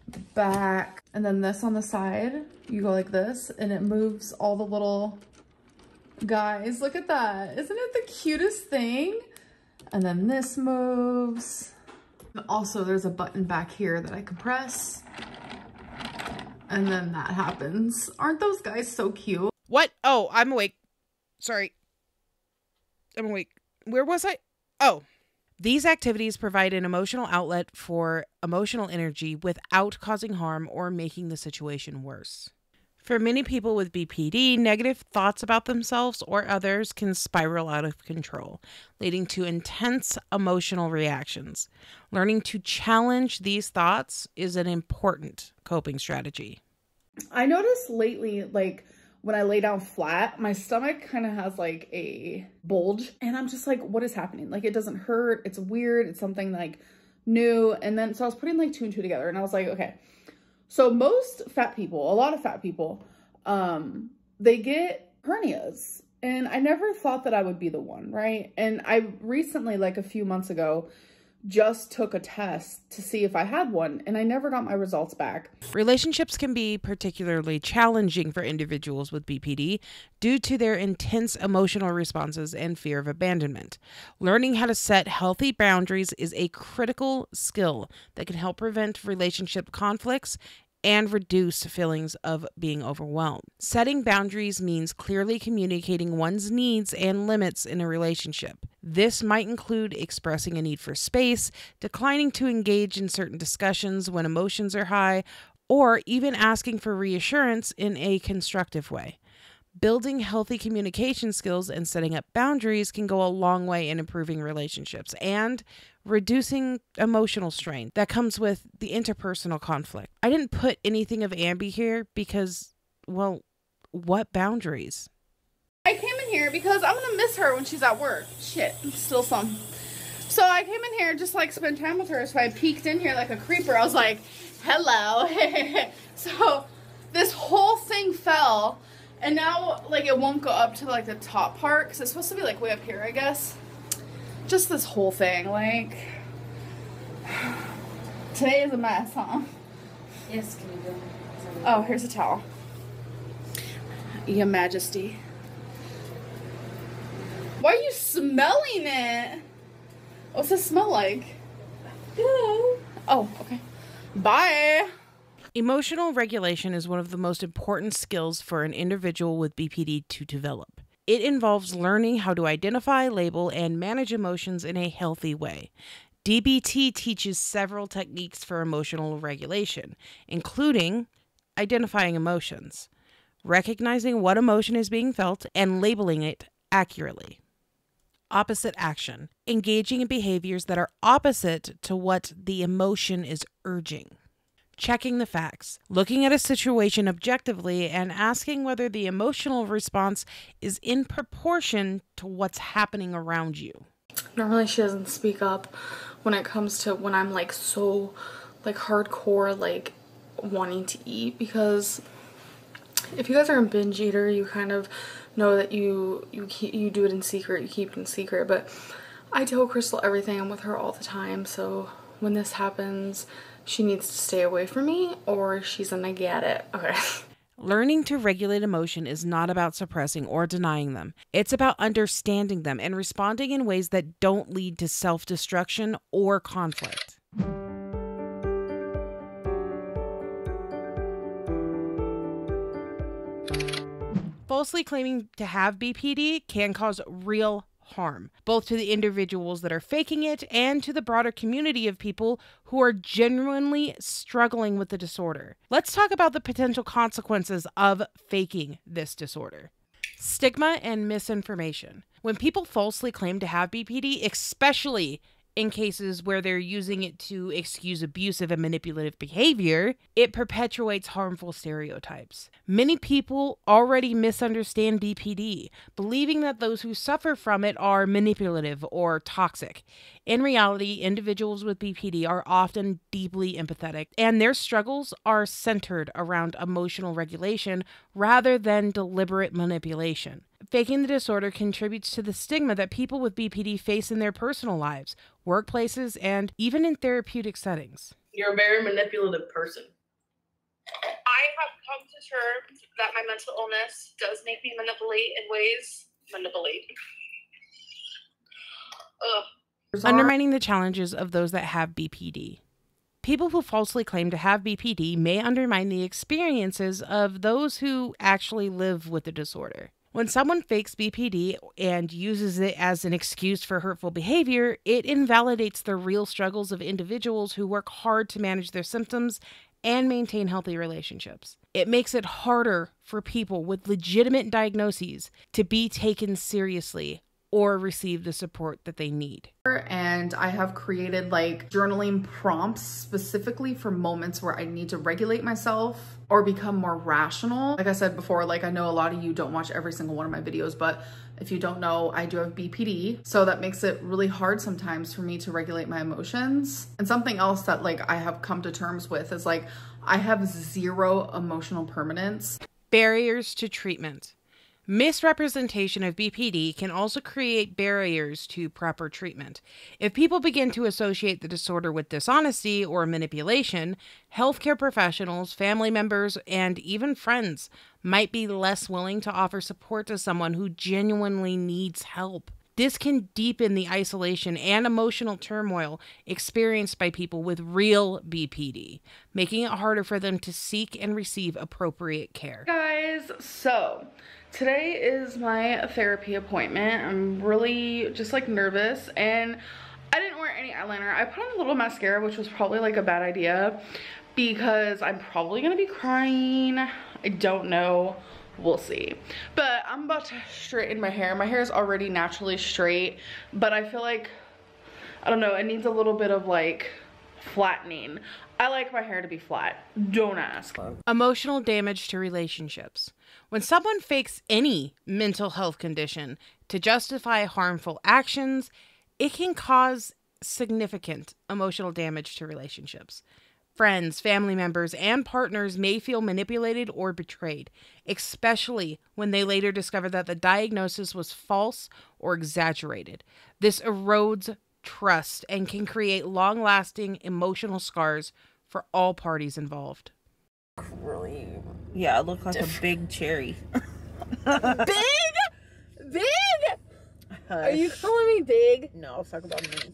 the back, and then this on the side. You go like this and it moves all the little guys. Look at that. Isn't it the cutest thing? And then this moves. Also, there's a button back here that I can press. And then that happens. Aren't those guys so cute? What? Oh, I'm awake. Sorry. I'm awake. Where was I? Oh. These activities provide an emotional outlet for emotional energy without causing harm or making the situation worse. For many people with BPD, negative thoughts about themselves or others can spiral out of control, leading to intense emotional reactions. Learning to challenge these thoughts is an important coping strategy. I noticed lately, like, when I lay down flat, my stomach kind of has like a bulge, and I'm just like, what is happening? Like, it doesn't hurt. It's weird. It's something like new. And then, so I was putting like 2 and 2 together, and I was like, okay, so most fat people, a lot of fat people, they get hernias, and I never thought that I would be the one, right? And I recently, like a few months ago, just took a test to see if I had one, and I never got my results back. Relationships can be particularly challenging for individuals with BPD due to their intense emotional responses and fear of abandonment. Learning how to set healthy boundaries is a critical skill that can help prevent relationship conflicts and reduce feelings of being overwhelmed. Setting boundaries means clearly communicating one's needs and limits in a relationship. This might include expressing a need for space, declining to engage in certain discussions when emotions are high, or even asking for reassurance in a constructive way. Building healthy communication skills and setting up boundaries can go a long way in improving relationships and reducing emotional strain that comes with the interpersonal conflict. I didn't put anything of Ambi here because, well, what boundaries? I came in here because I'm gonna miss her when she's at work. Shit, still some. So I came in here just like spend time with her. So I peeked in here like a creeper. I was like, hello. So this whole thing fell, and now like it won't go up to like the top part because it's supposed to be like way up here, I guess. Just this whole thing, like, today is a mess, huh? Yes, can you go? Oh, here's a towel. Your Majesty. Why are you smelling it? What's it smell like? Oh, okay. Bye. Emotional regulation is one of the most important skills for an individual with BPD to develop. It involves learning how to identify, label, and manage emotions in a healthy way. DBT teaches several techniques for emotional regulation, including identifying emotions, recognizing what emotion is being felt, and labeling it accurately. Opposite action, engaging in behaviors that are opposite to what the emotion is urging. Checking the facts, looking at a situation objectively and asking whether the emotional response is in proportion to what's happening around you. Normally she doesn't speak up when it comes to when I'm like so like hardcore like wanting to eat, because if you guys are a binge eater, you kind of know that you do it in secret, you keep it in secret. But I tell Crystal everything. I'm with her all the time, so when this happens, she needs to stay away from me or she's gonna get it. Okay. Learning to regulate emotion is not about suppressing or denying them. It's about understanding them and responding in ways that don't lead to self-destruction or conflict. Falsely claiming to have BPD can cause real harm, both to the individuals that are faking it and to the broader community of people who are genuinely struggling with the disorder. Let's talk about the potential consequences of faking this disorder. Stigma and misinformation. When people falsely claim to have BPD, especially in cases where they're using it to excuse abusive and manipulative behavior, it perpetuates harmful stereotypes. Many people already misunderstand BPD, believing that those who suffer from it are manipulative or toxic. In reality, individuals with BPD are often deeply empathetic, and their struggles are centered around emotional regulation rather than deliberate manipulation. Faking the disorder contributes to the stigma that people with BPD face in their personal lives, workplaces, and even in therapeutic settings. You're a very manipulative person. I have come to terms that my mental illness does make me manipulate in ways. Undermining the challenges of those that have BPD. People who falsely claim to have BPD may undermine the experiences of those who actually live with the disorder. When someone fakes BPD and uses it as an excuse for hurtful behavior, it invalidates the real struggles of individuals who work hard to manage their symptoms and maintain healthy relationships. It makes it harder for people with legitimate diagnoses to be taken seriously or receive the support that they need. And I have created like journaling prompts specifically for moments where I need to regulate myself or become more rational. Like I said before, like I know a lot of you don't watch every single one of my videos, but if you don't know, I do have BPD. So that makes it really hard sometimes for me to regulate my emotions. And something else that like I have come to terms with is like, I have zero emotional permanence. Barriers to treatment. Misrepresentation of BPD can also create barriers to proper treatment. If people begin to associate the disorder with dishonesty or manipulation, healthcare professionals, family members, and even friends might be less willing to offer support to someone who genuinely needs help. This can deepen the isolation and emotional turmoil experienced by people with real BPD, making it harder for them to seek and receive appropriate care. Guys, so today is my therapy appointment. I'm really just like nervous and I didn't wear any eyeliner. I put on a little mascara, which was probably like a bad idea because I'm probably gonna be crying. I don't know. We'll see. But I'm about to straighten my hair. My hair is already naturally straight, but I feel like, I don't know, it needs a little bit of like flattening. I like my hair to be flat. Don't ask. Emotional damage to relationships. When someone fakes any mental health condition to justify harmful actions, it can cause significant emotional damage to relationships. Friends, family members, and partners may feel manipulated or betrayed, especially when they later discover that the diagnosis was false or exaggerated. This erodes trust and can create long-lasting emotional scars for all parties involved. Really, yeah, I look like a big cherry. Big? Big? Are you calling me big? No, talk about me.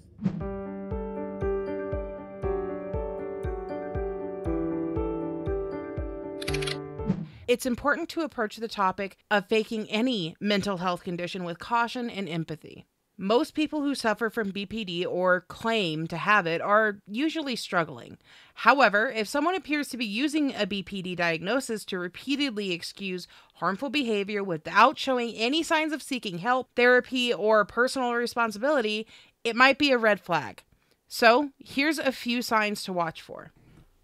It's important to approach the topic of faking any mental health condition with caution and empathy. Most people who suffer from BPD or claim to have it are usually struggling. However, if someone appears to be using a BPD diagnosis to repeatedly excuse harmful behavior without showing any signs of seeking help, therapy, or personal responsibility, it might be a red flag. So, here's a few signs to watch for.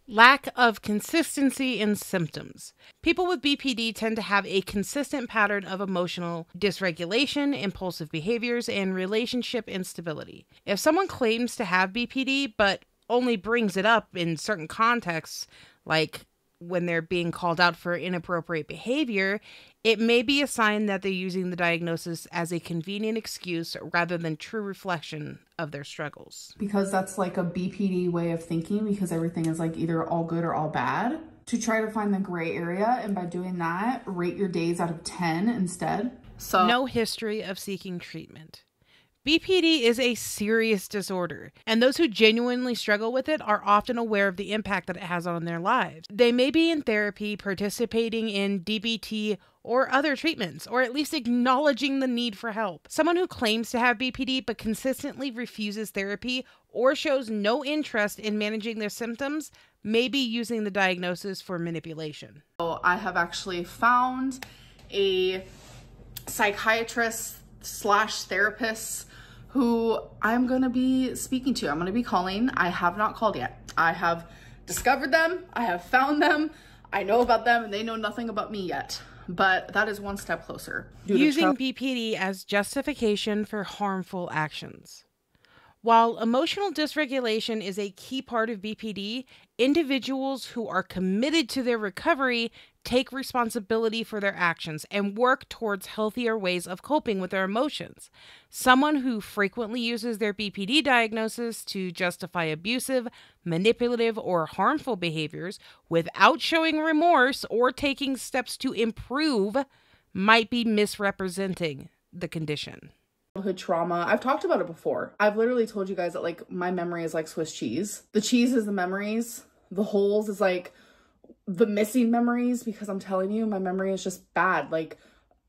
Lack of consistency in symptoms. People with BPD tend to have a consistent pattern of emotional dysregulation, impulsive behaviors, and relationship instability. If someone claims to have BPD but only brings it up in certain contexts, like when they're being called out for inappropriate behavior, it may be a sign that they're using the diagnosis as a convenient excuse rather than true reflection of their struggles. Because that's like a BPD way of thinking, because everything is like either all good or all bad. To try to find the gray area, and by doing that, rate your days out of 10 instead. So no history of seeking treatment. BPD is a serious disorder, and those who genuinely struggle with it are often aware of the impact that it has on their lives. They may be in therapy, participating in DBT or other treatments, or at least acknowledging the need for help. Someone who claims to have BPD but consistently refuses therapy or shows no interest in managing their symptoms may be using the diagnosis for manipulation. So I have actually found a psychiatrist / therapist who I'm going to be speaking to. I'm going to be calling. I have not called yet. I have discovered them. I have found them. I know about them and they know nothing about me yet. But that is one step closer. Using BPD as justification for harmful actions. While emotional dysregulation is a key part of BPD, individuals who are committed to their recovery take responsibility for their actions and work towards healthier ways of coping with their emotions. Someone who frequently uses their BPD diagnosis to justify abusive, manipulative, or harmful behaviors without showing remorse or taking steps to improve might be misrepresenting the condition. Childhood trauma. I've talked about it before. I've literally told you guys that like my memory is like Swiss cheese. The cheese is the memories. The holes is like the missing memories, because I'm telling you, my memory is just bad, like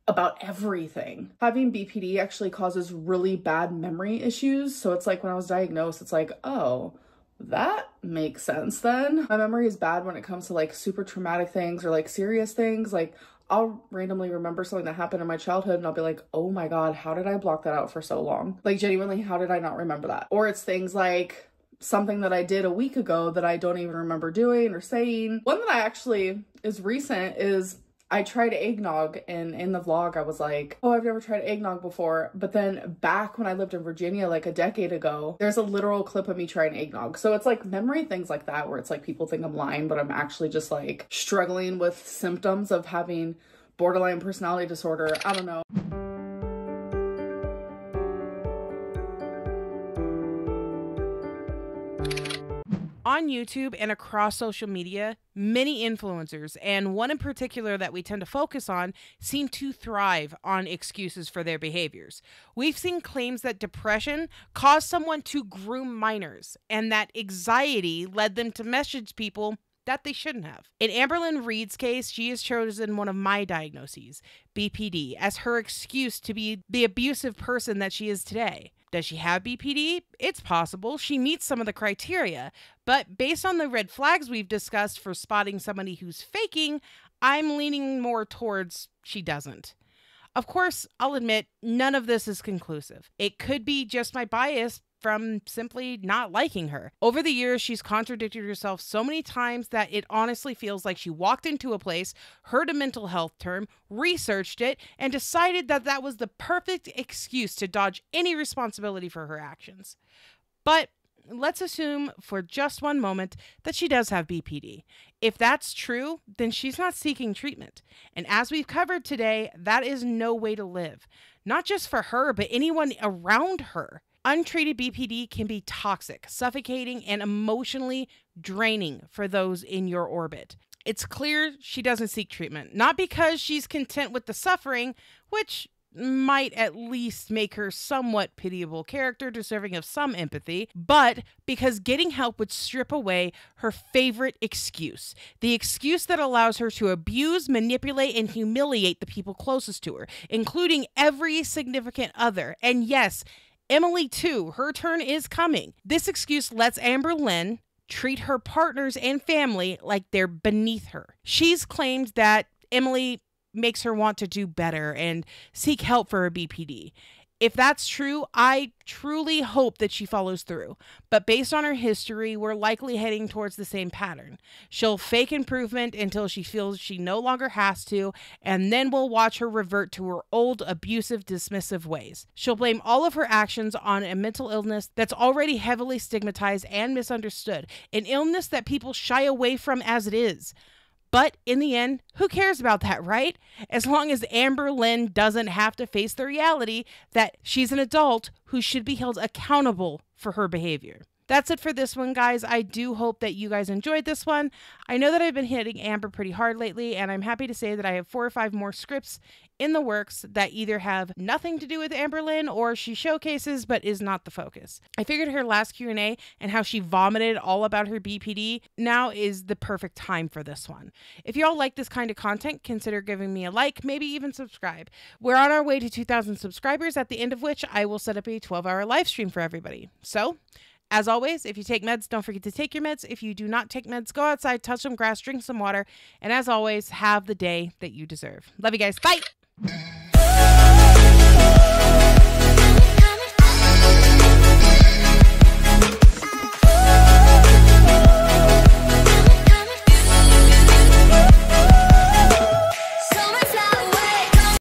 about everything. Having BPD actually causes really bad memory issues. So it's like when I was diagnosed, it's like, oh, that makes sense then. My memory is bad when it comes to like super traumatic things or like serious things. Like I'll randomly remember something that happened in my childhood and I'll be like, oh my God, how did I block that out for so long? Like, genuinely, how did I not remember that? Or it's things like something that I did a week ago that I don't even remember doing or saying. One that I actually is recent is I tried eggnog, and in the vlog I was like, oh, I've never tried eggnog before. But then back when I lived in Virginia like a decade ago, there's a literal clip of me trying eggnog. So it's like memory things like that where it's like people think I'm lying, but I'm actually just like struggling with symptoms of having borderline personality disorder. I don't know. On YouTube and across social media, many influencers, and one in particular that we tend to focus on, seem to thrive on excuses for their behaviors. We've seen claims that depression caused someone to groom minors, and that anxiety led them to message people that they shouldn't have. In Amberlynn Reid's case, she has chosen one of my diagnoses, BPD, as her excuse to be the abusive person that she is today. Does she have BPD? It's possible. She meets some of the criteria, but based on the red flags we've discussed for spotting somebody who's faking, I'm leaning more towards she doesn't. Of course, I'll admit none of this is conclusive. It could be just my bias from simply not liking her. Over the years, she's contradicted herself so many times that it honestly feels like she walked into a place, heard a mental health term, researched it, and decided that that was the perfect excuse to dodge any responsibility for her actions. But let's assume for just one moment that she does have BPD. If that's true, then she's not seeking treatment. And as we've covered today, that is no way to live. Not just for her, but anyone around her. Untreated BPD can be toxic, suffocating, and emotionally draining for those in your orbit. It's clear she doesn't seek treatment, not because she's content with the suffering, which might at least make her somewhat pitiable character deserving of some empathy, but because getting help would strip away her favorite excuse, the excuse that allows her to abuse, manipulate, and humiliate the people closest to her, including every significant other. And yes, Emily too, her turn is coming. This excuse lets Amberlynn treat her partners and family like they're beneath her. She's claimed that Emily makes her want to do better and seek help for her BPD. If that's true, I truly hope that she follows through. But based on her history, we're likely heading towards the same pattern. She'll fake improvement until she feels she no longer has to, and then we'll watch her revert to her old abusive, dismissive ways. She'll blame all of her actions on a mental illness that's already heavily stigmatized and misunderstood, an illness that people shy away from as it is. But in the end, who cares about that, right? As long as Amberlynn doesn't have to face the reality that she's an adult who should be held accountable for her behavior. That's it for this one, guys. I do hope that you guys enjoyed this one. I know that I've been hitting Amber pretty hard lately, and I'm happy to say that I have 4 or 5 more scripts in the works that either have nothing to do with Amberlynn or she showcases but is not the focus. I figured her last Q&A and how she vomited all about her BPD now is the perfect time for this one. If y'all like this kind of content, consider giving me a like, maybe even subscribe. We're on our way to 2,000 subscribers, at the end of which I will set up a 12-hour live stream for everybody. So, as always, if you take meds, don't forget to take your meds. If you do not take meds, go outside, touch some grass, drink some water, and as always, have the day that you deserve. Love you guys. Bye!